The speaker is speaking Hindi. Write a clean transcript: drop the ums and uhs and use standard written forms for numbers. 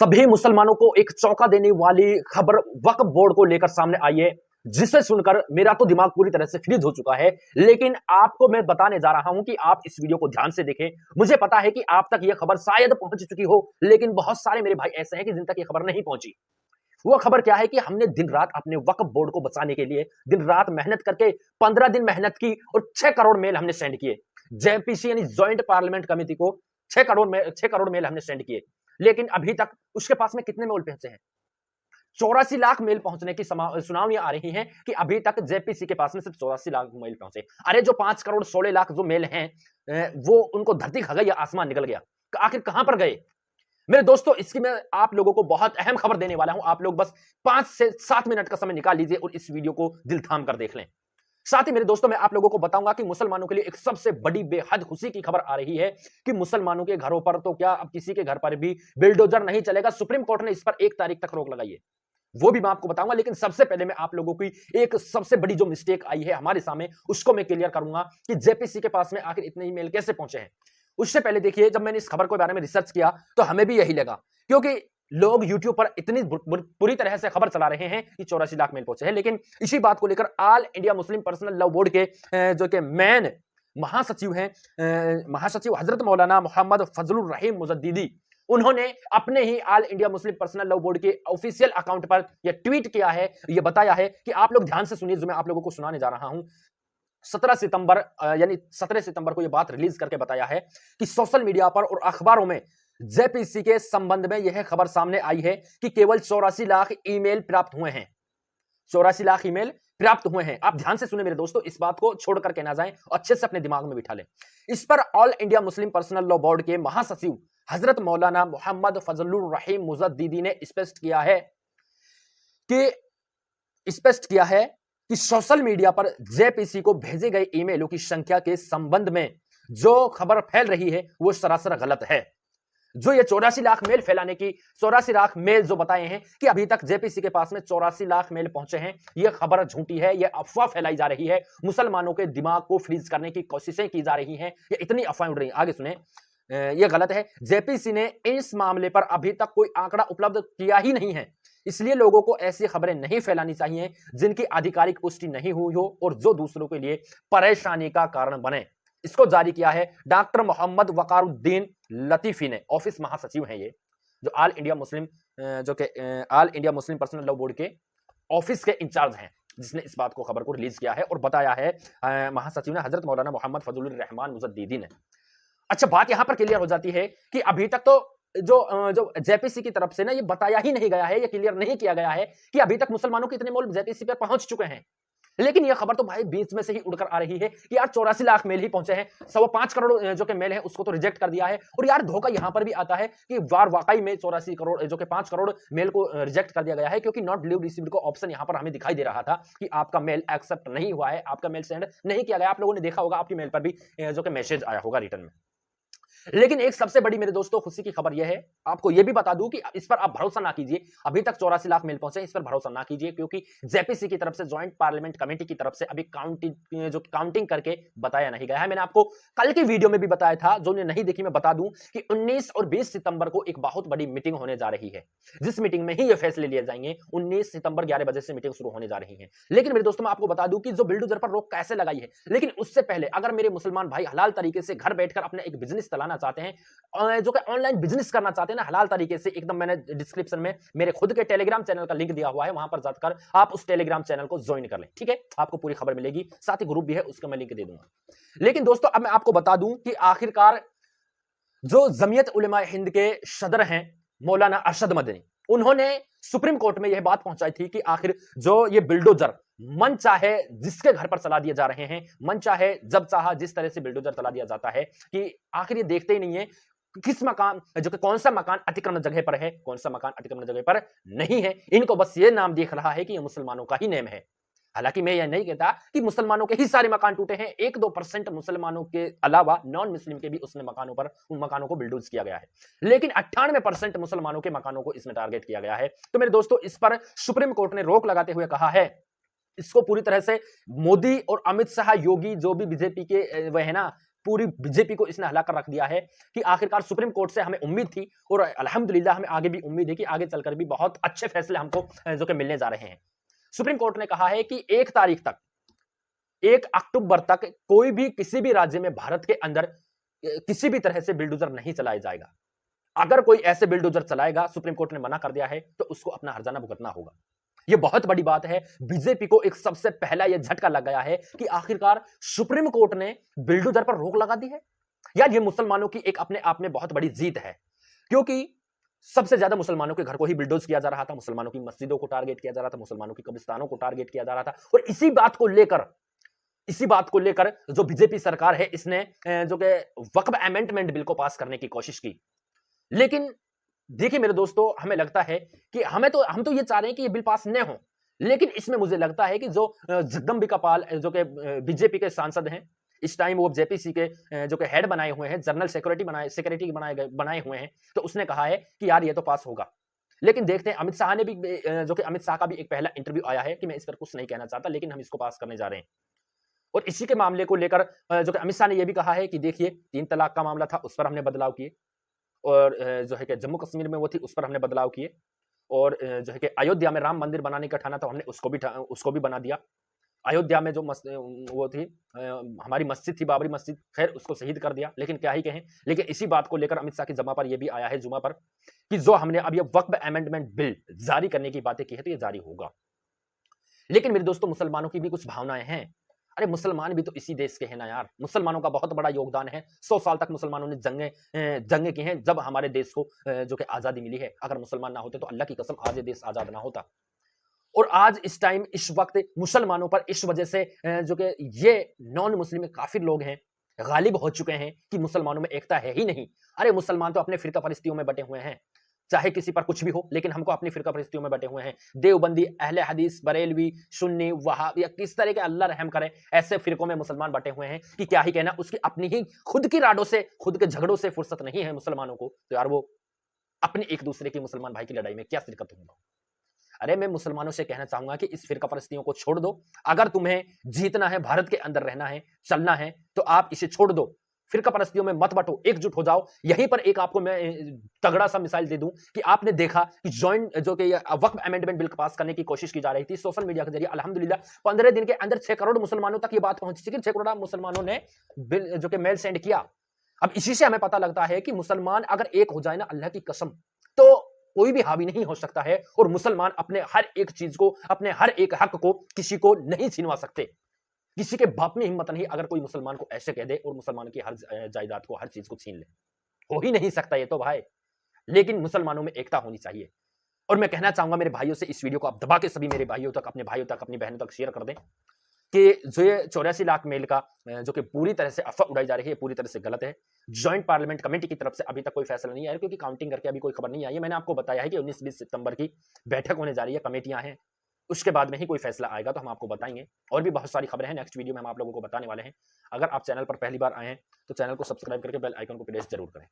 सभी मुसलमानों को एक चौंका देने वाली खबर वक्फ बोर्ड को लेकर सामने आई है, जिसे सुनकर मेरा तो दिमाग पूरी तरह से फ्रीज हो चुका है। लेकिन आपको मैं बताने जा रहा हूं कि आप इस वीडियो को ध्यान से देखें। मुझे पता है कि आप तक यह खबर शायद पहुंच चुकी हो, लेकिन बहुत सारे मेरे भाई ऐसे हैं कि जिन तक यह खबर नहीं पहुंची। वो खबर क्या है कि हमने दिन रात अपने वक्फ बोर्ड को बचाने के लिए दिन रात मेहनत करके 15 दिन मेहनत की और 6 करोड़ मेल हमने सेंड किए जेपीसी यानी ज्वाइंट पार्लियामेंट कमेटी को। 6 करोड़ मेल हमने सेंड किए, लेकिन अभी तक उसके पास में कितने मेल पहुंचे हैं? 84 लाख मेल पहुंचने की सुनामियां आ रही हैं कि अभी तक जेपीसी के पास में सिर्फ 84 लाख मेल पहुंचे। अरे जो 5 करोड़ 16 लाख जो मेल हैं, वो उनको धरती खा गई या आसमान निकल गया? आखिर कहां पर गए मेरे दोस्तों? इसकी मैं आप लोगों को बहुत अहम खबर देने वाला हूं। आप लोग बस 5 से 7 मिनट का समय निकाल लीजिए और इस वीडियो को दिल थाम कर देख लें। साथ ही मेरे दोस्तों मैं आप लोगों को बताऊंगा कि मुसलमानों के लिए एक सबसे बड़ी बेहद खुशी की खबर आ रही है कि मुसलमानों के घरों पर तो क्या, अब किसी के घर पर भी बिल्डोजर नहीं चलेगा। सुप्रीम कोर्ट ने इस पर 1 तारीख तक रोक लगाई है, वो भी मैं आपको बताऊंगा। लेकिन सबसे पहले मैं आप लोगों की एक सबसे बड़ी जो मिस्टेक आई है हमारे सामने, उसको मैं क्लियर करूंगा कि जेपीसी के पास में आखिर इतने ईमेल कैसे पहुंचे हैं। उससे पहले देखिए, जब मैंने इस खबर के बारे में रिसर्च किया तो हमें भी यही लगा, क्योंकि लोग YouTube पर इतनी पूरी तरह से खबर चला रहे हैं कि 84 लाख मेल पहुंचे हैं। लेकिन इसी बात को लेकर all India Muslim Personal Law Board के जो कि मेन महासचिव हैं, महासचिव हजरत मौलाना मोहम्मद फजलुर रहीम मुजद्दीदी, उन्होंने अपने ही All India Muslim Personal Law Board के ऑफिशियल अकाउंट पर यह ट्वीट किया है, यह बताया है कि आप लोग ध्यान से सुनिए जो मैं आप लोगों को सुनाने जा रहा हूं। 17 सितंबर यानी 17 सितंबर को यह बात रिलीज करके बताया है कि सोशल मीडिया पर और अखबारों में जेपीसी के संबंध में यह खबर सामने आई है कि केवल 84 लाख ईमेल प्राप्त हुए हैं। 84 लाख ईमेल प्राप्त हुए हैं। आप ध्यान से सुने मेरे दोस्तों, इस बात को छोड़ करके ना जाएं, अच्छे से अपने दिमाग में बिठा लें। इस पर all India Muslim Personal Law Board के महासचिव हजरत मौलाना मोहम्मद फजलुर रहीम मुजद्दीदी ने स्पष्ट किया है कि सोशल मीडिया पर जेपीसी को भेजे गए ईमेलों की संख्या के संबंध में जो खबर फैल रही है वो सरासर गलत है। जो ये 84 लाख मेल फैलाने की 84 लाख मेल जो बताए हैं कि अभी तक जेपीसी के पास में 84 लाख मेल पहुंचे हैं, यह खबर झूठी है, यह अफवाह फैलाई जा रही है। मुसलमानों के दिमाग को फ्रीज करने की कोशिशें की जा रही हैं, ये इतनी अफवाहें उड़ रही हैं। आगे सुने, यह गलत है। जेपीसी ने इस मामले पर अभी तक कोई आंकड़ा उपलब्ध किया ही नहीं है, इसलिए लोगों को ऐसी खबरें नहीं फैलानी चाहिए जिनकी आधिकारिक पुष्टि नहीं हुई हो और जो दूसरों के लिए परेशानी का कारण बने। इसको जारी किया है डॉक्टर मोहम्मद वकारुद्दीन लतीफी ने, ऑफिस महासचिव हैं ये, जो all India Muslim Personal Law Board के ऑफिस के इंचार्ज हैं, जिसने इस बात को खबर को रिलीज किया है और बताया है महासचिव ने हजरत मौलाना मोहम्मद फजलुर रहमान मुजद्दीदी ने। अच्छा, बात यहां पर क्लियर हो जाती है कि अभी तक तो जो जेपीसी की तरफ से ना ये बताया ही नहीं गया है, ये क्लियर नहीं किया गया है कि अभी तक मुसलमानों के इतने मेल जेपीसी पर पहुंच चुके हैं। लेकिन यह खबर तो भाई बीच में से ही उड़कर आ रही है कि यार 84 लाख मेल ही पहुंचे हैं, 5.25 करोड़ जो कि मेल है उसको तो रिजेक्ट कर दिया है। और यार धोखा यहां पर भी आता है कि वाकई में 84 करोड़ जो कि 5 करोड़ मेल को रिजेक्ट कर दिया गया है, क्योंकि नॉट डिलीवर्ड रिसीव्ड को ऑप्शन यहां पर हमें दिखाई दे रहा था कि आपका मेल एक्सेप्ट नहीं हुआ है, आपका मेल सेंड नहीं किया गया। आप लोगों ने देखा होगा आपकी मेल पर भी जो कि मैसेज आया होगा रिटर्न में। लेकिन एक सबसे बड़ी मेरे दोस्तों खुशी की खबर यह है, आपको यह भी बता दूं कि इस पर आप भरोसा ना कीजिए। अभी तक 84 लाख मेल पहुंचे, इस पर भरोसा ना कीजिए, क्योंकि जेपीसी की तरफ से, ज्वाइंट पार्लियामेंट कमेटी की तरफ से अभी काउंटिंग करके बताया नहीं गया है। मैंने आपको कल की वीडियो में भी बताया था, जो ने नहीं देखी मैं बता दूं कि 19 और 20 सितंबर को एक बहुत बड़ी मीटिंग होने जा रही है, जिस मीटिंग में ही ये फैसले लिए जाएंगे। 19 सितंबर 11 बजे से मीटिंग शुरू होने जा रही है। लेकिन मेरे दोस्तों मैं आपको बता दूं कि जो बिल्डोजर पर रोक कैसे लगाई है, लेकिन उससे पहले अगर मेरे मुसलमान भाई हलाल तरीके से घर बैठकर अपने एक बिजनेस चलाना चाहते हैं, जो कि ऑनलाइन बिजनेस करना चाहते हैं ना हलाल तरीके से, एकदम मैंने डिस्क्रिप्शन में मेरे खुद के टेलीग्राम चैनल का लिंक दिया हुआ है, वहां पर जाकर आप उस टेलीग्राम चैनल को ज्वाइन कर लें, ठीक है? आपको पूरी खबर मिलेगी, साथ ही ग्रुप भी है, उसका मैं लिंक दे दूंगा। लेकिन दोस्तों अब मैं आपको बता दूं कि आखिरकार जो जमीयत उलेमा हिंद के सदर हैं मौलाना अरशद मदनी, उन्होंने सुप्रीम कोर्ट में यह बात पहुंचाई थी कि आखिर जो ये बिल्डोजर मन चाहे जिसके घर पर चला दिए जा रहे हैं, मन चाहे जब चाहा जिस तरह से बिल्डोजर चला दिया जाता है, कि आखिर ये देखते ही नहीं है किस मकान, जो कि कौन सा मकान अतिक्रमण जगह पर है, कौन सा मकान अतिक्रमण जगह पर नहीं है। इनको बस ये नाम देख रहा है कि ये मुसलमानों का ही नेम है। हालांकि मैं यह नहीं कहता कि मुसलमानों के ही सारे मकान टूटे हैं, 1-2% मुसलमानों के अलावा नॉन मुस्लिम के भी उसने मकानों पर, उन मकानों को बिल्डोज किया गया है। लेकिन 98% मुसलमानों के मकानों को इसमें टारगेट किया गया है। तो मेरे दोस्तों इस पर सुप्रीम कोर्ट ने रोक लगाते हुए कहा है, इसको पूरी तरह से मोदी और अमित शाह, योगी जो भी बीजेपी के वह है ना पूरी बीजेपी को इसने हिलाकर रख दिया है कि आखिरकार सुप्रीम कोर्ट से हमें उम्मीद थी और अल्हम्दुलिल्लाह हमें आगे भी उम्मीद है कि आगे चलकर भी बहुत अच्छे फैसले हमको जो कि मिलने जा रहे हैं। सुप्रीम कोर्ट ने कहा है कि 1 तारीख तक, 1 अक्टूबर तक कोई भी किसी भी राज्य में भारत के अंदर किसी भी तरह से बिल्डोजर नहीं चलाया जाएगा। अगर कोई ऐसे बिल्डोजर चलाएगा, सुप्रीम कोर्ट ने मना कर दिया है, तो उसको अपना हर्जाना भुगतना होगा। यह बहुत बड़ी बात है। बीजेपी को एक सबसे पहला यह झटका लग गया है कि आखिरकार सुप्रीम कोर्ट ने बिल्डोजर पर रोक लगा दी है। यार, यह मुसलमानों की एक अपने आप में बहुत बड़ी जीत है, क्योंकि सबसे ज्यादा मुसलमानों के घर को ही बिल्डोज किया जा रहा था, मुसलमानों की मस्जिदों को टारगेट किया जा रहा था, मुसलमानों की कब्रिस्तानों को टारगेट किया जा रहा था। और इसी बात को लेकर जो बीजेपी सरकार है, इसने जो कि वक्फ अमेंडमेंट बिल को पास करने की कोशिश की। लेकिन देखिए मेरे दोस्तों, हमें लगता है कि हम तो ये चाह रहे हैं कि ये बिल पास न हो, लेकिन इसमें मुझे लगता है कि जो जगदम्बिका पाल जो कि बीजेपी के सांसद हैं, इस टाइम वो जेपीसी के जो कि हेड बनाए हुए हैं, जनरल सिक्योरिटी बनाए हुए हैं, तो उसने कहा है कि यार ये तो पास होगा। लेकिन देखते हैं, अमित शाह ने भी जो कि अमित शाह का भी एक पहला इंटरव्यू आया है कि मैं इस पर कुछ नहीं कहना चाहता, लेकिन हम इसको पास करने जा रहे हैं। और इसी के मामले को लेकर जो कि अमित शाह ने यह भी कहा है कि देखिए 3 तलाक का मामला था, उस पर हमने बदलाव किए, और जो है कि जम्मू कश्मीर में वो थी, उस पर हमने बदलाव किए, और जो है कि अयोध्या में राम मंदिर बनाने का ठाना था, हमने उसको भी बना दिया। अयोध्या में जो वो थी हमारी मस्जिद थी, बाबरी मस्जिद, खैर उसको शहीद कर दिया, लेकिन क्या ही कहें। लेकिन इसी बात को लेकर अमित शाह की जमा पर यह भी आया है, जुमा पर, कि जो हमने अब ये वक्फ अमेंडमेंट बिल जारी करने की बातें की है, तो ये जारी होगा। लेकिन मेरे दोस्तों, मुसलमानों की भी कुछ भावनाएं हैं। अरे मुसलमान भी तो इसी देश के हैं ना यार। मुसलमानों का बहुत बड़ा योगदान है। 100 साल तक मुसलमानों ने जंगें की हैं, जब हमारे देश को जो कि आजादी मिली है। अगर मुसलमान ना होते तो अल्लाह की कसम आज ये देश आजाद ना होता। और आज इस टाइम, इस वक्त मुसलमानों पर इस वजह से जो कि ये नॉन मुस्लिम काफिर लोग हैं, गालिब हो चुके हैं कि मुसलमानों में एकता है ही नहीं। अरे मुसलमान तो अपने फिरका परिस्थितियों में बटे हुए हैं, चाहे किसी पर कुछ भी हो, लेकिन हमको अपनी फिरका परिस्थितियों में बटे हुए हैं। देवबंदी, अहले हदीस, बरेलवी, सुन्नी, वहाबी, या किस तरह के अल्लाह रहम करे, ऐसे फिरकों में मुसलमान बटे हुए हैं कि क्या ही कहना। उसकी अपनी ही खुद की राडों से, खुद के झगड़ों से फुर्सत नहीं है मुसलमानों को, तो यार वो अपने एक दूसरे की, मुसलमान भाई की लड़ाई में क्या शिरकत होगा। अरे मैं मुसलमानों से कहना चाहूंगा कि इस फिरका परिस्थितियों को छोड़ दो। अगर तुम्हें जीतना है, भारत के अंदर रहना है, चलना है, तो आप इसे छोड़ दो। फिरका परिस्थितियों में मत बटो, एकजुट हो जाओ। यहीं पर एक आपको मैं तगड़ा सा मिसाइल दे दूं कि आपने देखा कि जॉइंट जो कि वक्फ अमेंडमेंट बिल पास करने की कोशिश की जा रही थी सोशल मीडिया के जरिए, अल्हम्दुलिल्लाह 15 दिन के अंदर 6 करोड़ मुसलमानों तक ये बात पहुंची थी कि 6 करोड़ मुसलमानों ने बिल जो कि मेल सेंड किया। अब इसी से हमें पता लगता है कि मुसलमान अगर एक हो जाए ना, अल्लाह की कसम, तो कोई भी हावी नहीं हो सकता है। और मुसलमान अपने हर एक चीज को, अपने हर एक हक को किसी को नहीं छीनवा सकते। किसी के बाप में हिम्मत नहीं अगर कोई मुसलमान को ऐसे कह दे और मुसलमान की हर जायदाद को, हर चीज को छीन ले। हो ही नहीं सकता ये तो भाई। लेकिन मुसलमानों में एकता होनी चाहिए। और मैं कहना चाहूंगा मेरे भाइयों से, इस वीडियो को आप दबा के सभी मेरे भाइयों तक, अपने भाइयों तक, अपनी बहनों तक शेयर कर दें कि जो ये 84 लाख मेल का जो कि पूरी तरह से अफवाह उड़ाई जा रही है, पूरी तरह से गलत है। ज्वाइंट पार्लियामेंट कमेटी की तरफ से अभी तक कोई फैसला नहीं आया, क्योंकि काउंटिंग करके अभी कोई खबर नहीं आई है। मैंने आपको बताया है कि 19-20 सितंबर की बैठक होने जा रही है, कमेटियां हैं, उसके बाद में ही कोई फैसला आएगा तो हम आपको बताएंगे। और भी बहुत सारी खबरें हैं, नेक्स्ट वीडियो में हम आप लोगों को बताने वाले हैं। अगर आप चैनल पर पहली बार आए हैं तो चैनल को सब्सक्राइब करके बेल आइकन को प्रेस जरूर करें।